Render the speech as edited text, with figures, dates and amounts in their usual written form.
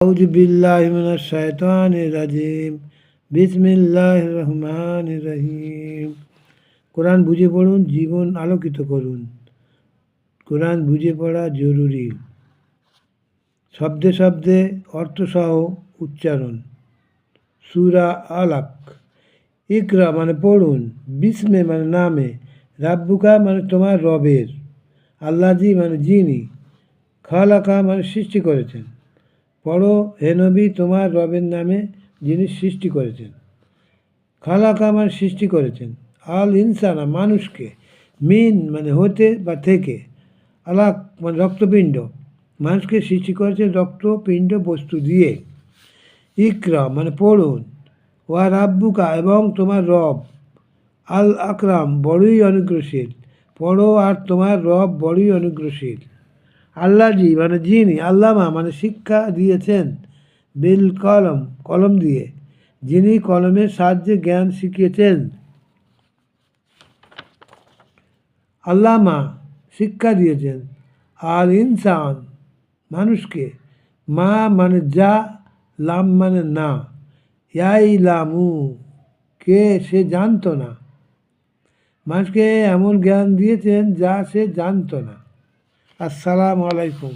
আউযু বিল্লাহি মিনাশ শাইতানির রাজিম। বিসমিল্লাহির রহমানির রহিম। কোরআন বুঝে পড়ুন, জীবন আলোকিত করুন। কোরআন বুঝে পড়া জরুরি। শব্দে শব্দে অর্থসহ উচ্চারণ। সূরা আলাক। ইকরা মানে পড়ুন, বিস্মে মানে নামে, রাব্বুকা মানে তোমার রবের, আল্লাজি মানে যিনি, খালাকা মানে সৃষ্টি করেছেন। পড়ো হে নবী তোমার রবের নামে যিনি সৃষ্টি করেছেন। খালাকা মানে সৃষ্টি করেছেন। আল ইনসানা মানুষকে, মিন মানে হতে বা থেকে, আলাক মানে রক্তপিণ্ড, মানুষকে সৃষ্টি করেছেন রক্তপিণ্ড বস্তু দিয়ে। ইকরা মানে পড়ুন, ওয়া রাব্বুকা এবং তোমার রব, আল আকরাম বড়ই অনুগ্রহশীল, পড়ো আর তোমার রব বড়ই অনুগ্রহশীল। আল্লাহজি মানে যিনি, আল্লামা মানে শিক্ষা দিয়েছেন, বিল কলম কলম দিয়ে, যিনি কলমের সাহায্যে জ্ঞান শিখিয়েছেন। আল্লামা শিক্ষা দিয়েছেন, আর ইনসান মানুষকে, মা মানে যা, লাম মানে না, ইয়াই লামু কে সে জানতো না, মানুষকে এমন জ্ঞান দিয়েছেন যা সে জানতো না। আসসালামু আলাইকুম।